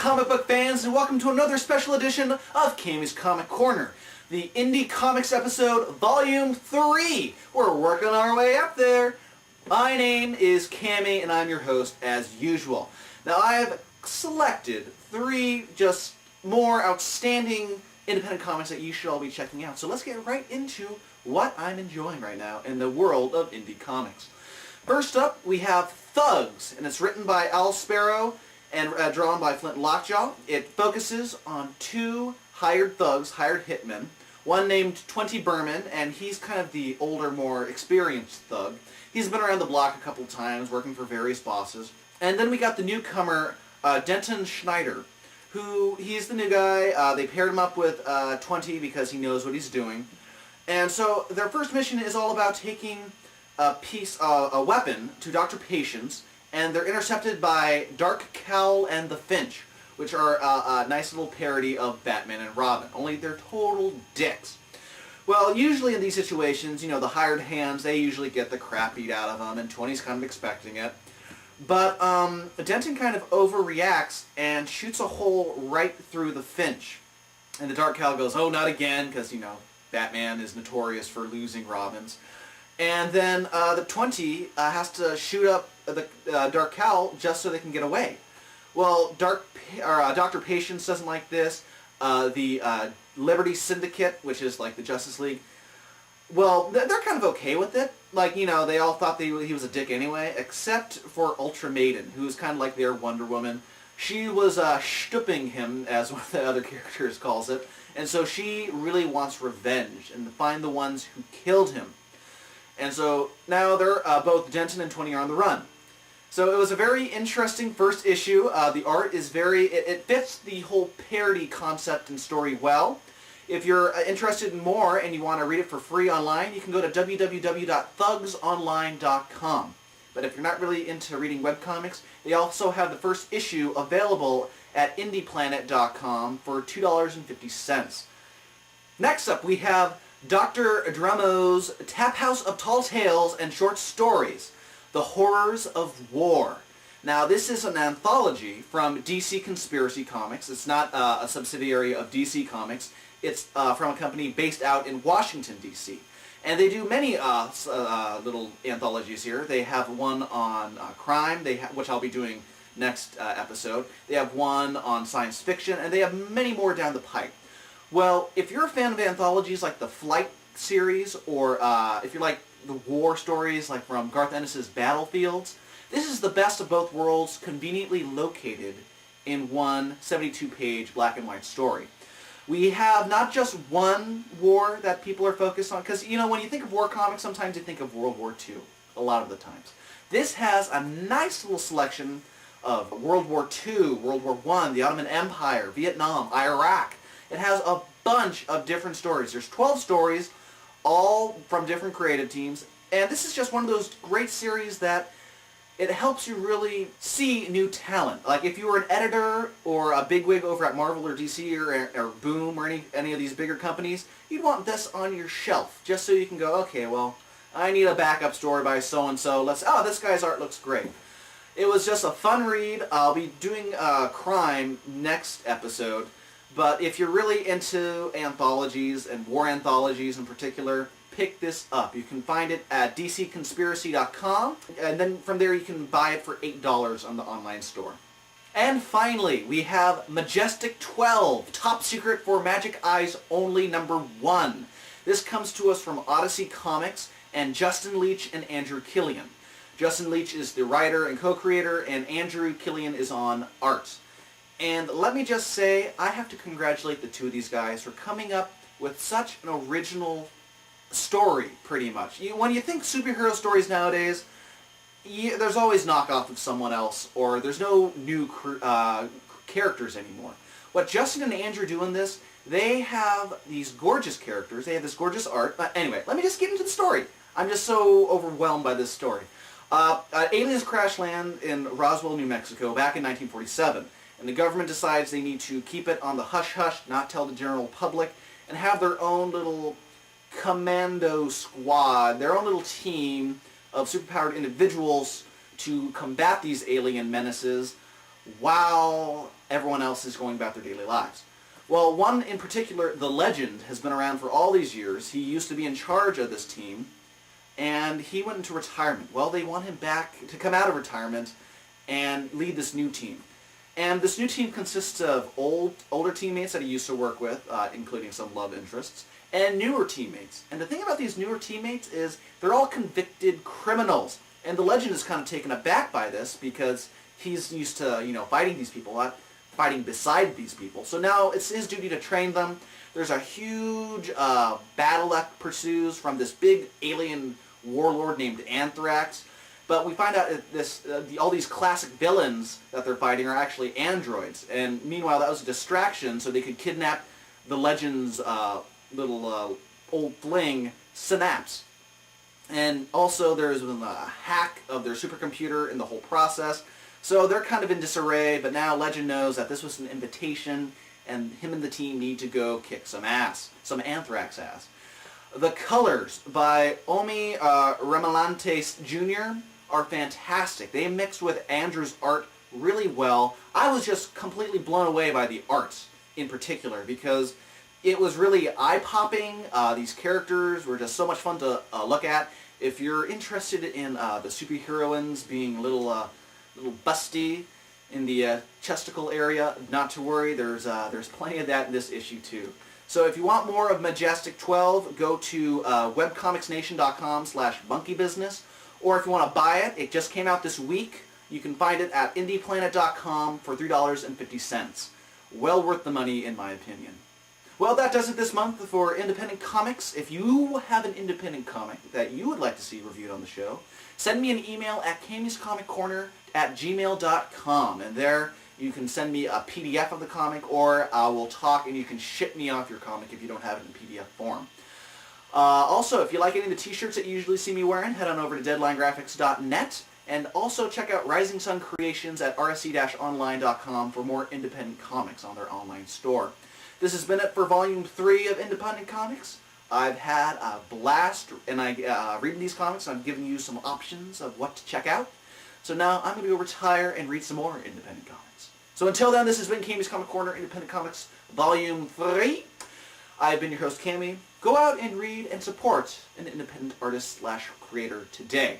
comic book fans, and welcome to another special edition of Cammy's Comic Corner, the Indie Comics episode, Volume 3. We're working our way up there. My name is Cammy, and I'm your host as usual. Now, I have selected 3 just more outstanding independent comics that you should all be checking out. So let's get right into what I'm enjoying right now in the world of indie comics. First up, we have Thugs, and it's written by Al Sparrow and drawn by Flint Lockjaw. It focuses on 2 hired thugs, hired hitmen, one named 20 Berman, and he's kind of the older, more experienced thug. He's been around the block a couple times, working for various bosses. And then we got the newcomer, Denton Schneider, who, he's the new guy. They paired him up with 20 because he knows what he's doing. And so their first mission is all about taking a weapon to Dr. Patience, and they're intercepted by Dark Cowl and the Finch, which are a nice little parody of Batman and Robin, only they're total dicks. Well, usually in these situations, you know, the hired hands, they usually get the crap beat out of them, and 20's kind of expecting it. But Denton kind of overreacts and shoots a hole right through the Finch. And the Dark Cowl goes, oh, not again, because, you know, Batman is notorious for losing Robins. And then the 20 has to shoot up the Dark Cowl just so they can get away. Well, Dr. Patience doesn't like this. The Liberty Syndicate, which is like the Justice League, well, they're kind of okay with it. Like, you know, they all thought he was a dick anyway, except for Ultra Maiden, who's kind of like their Wonder Woman. She was stooping him, as one of the other characters calls it, and so she really wants revenge and to find the ones who killed him. And so now they're both Denton and 20 are on the run. So it was a very interesting first issue. The art is it fits the whole parody concept and story well. If you're interested in more and you want to read it for free online, you can go to www.thugsonline.com. But if you're not really into reading webcomics, they also have the first issue available at indieplanet.com for $2.50. Next up, we have Dr. Drummo's Tap House of Tall Tales and Short Stories, The Horrors of War. Now, this is an anthology from DC Conspiracy Comics. It's not a subsidiary of DC Comics. It's from a company based out in Washington, D.C. And they do many little anthologies here. They have one on crime, which I'll be doing next episode. They have one on science fiction, and they have many more down the pipe. Well, if you're a fan of anthologies like the Flight series, or if you like the war stories like from Garth Ennis's Battlefields, this is the best of both worlds, conveniently located in one 72-page black and white story. We have not just one war that people are focused on, because, you know, when you think of war comics, sometimes you think of World War II, a lot of the times. This has a nice little selection of World War II, World War I, the Ottoman Empire, Vietnam, Iraq. It has a bunch of different stories. There's 12 stories, all from different creative teams, and this is just one of those great series that it helps you really see new talent. Like if you were an editor or a bigwig over at Marvel or DC or Boom or any of these bigger companies, you'd want this on your shelf, just so you can go, okay, well, I need a backup story by so-and-so. This guy's art looks great. It was just a fun read. I'll be doing crime next episode. But if you're really into anthologies, and war anthologies in particular, pick this up. You can find it at dcconspiracy.com, and then from there you can buy it for $8 on the online store. And finally, we have Majestic-xii, Top Secret for Magic Eyes Only #1. This comes to us from Odyssey Comics and Justin Leach and Andrew Killian. Justin Leach is the writer and co-creator, and Andrew Killian is on art. And let me just say, I have to congratulate the two of these guys for coming up with such an original story, pretty much. When you think superhero stories nowadays, there's always knockoff of someone else, or there's no new characters anymore. What Justin and Andrew do in this, they have these gorgeous characters, they have this gorgeous art. Anyway, let me just get into the story. I'm just so overwhelmed by this story. Aliens crash land in Roswell, New Mexico, back in 1947. And the government decides they need to keep it on the hush-hush, not tell the general public, and have their own little commando squad, their own little team of superpowered individuals to combat these alien menaces while everyone else is going about their daily lives. Well, one in particular, the Legend, has been around for all these years. He used to be in charge of this team, and he went into retirement. Well, they want him back to come out of retirement and lead this new team. And this new team consists of older teammates that he used to work with, including some love interests, and newer teammates. And the thing about these newer teammates is they're all convicted criminals. And the Legend is kind of taken aback by this because he's used to, fighting these people, fighting beside these people. So now it's his duty to train them. There's a huge battle that pursues from this big alien warlord named Anthrax. But we find out that all these classic villains that they're fighting are actually androids. And meanwhile, that was a distraction so they could kidnap the Legend's little old fling, Synapse. And also there's been a hack of their supercomputer in the whole process. So they're kind of in disarray, but now Legend knows that this was an invitation and him and the team need to go kick some ass, some Anthrax ass. The colors by Omi Remelantes Jr. are fantastic. They mixed with Andrew's art really well. I was just completely blown away by the art in particular because it was really eye-popping. These characters were just so much fun to look at. If you're interested in the superheroines being a little busty in the chesticle area, not to worry. There's plenty of that in this issue too. So if you want more of Majestic-xii, go to webcomicsnation.com/monkeybusiness. Or if you want to buy it, it just came out this week. You can find it at indieplanet.com for $3.50. Well worth the money, in my opinion. Well, that does it this month for Independent Comics. If you have an independent comic that you would like to see reviewed on the show, send me an email at cammyscomiccorner@gmail.com. And there you can send me a PDF of the comic, or I will talk and you can ship me off your comic if you don't have it in PDF form. Also, if you like any of the t-shirts that you usually see me wearing, head on over to deadlinegraphics.net. And also check out Rising Sun Creations at rsc-online.com for more independent comics on their online store. This has been it for Volume 3 of Independent Comics. I've had a blast reading these comics, and I've given you some options of what to check out. So now I'm going to go retire and read some more independent comics. So until then, this has been Cammy's Comic Corner, Independent Comics, Volume 3. I've been your host, Cammy. Go out and read and support an independent artist/creator today.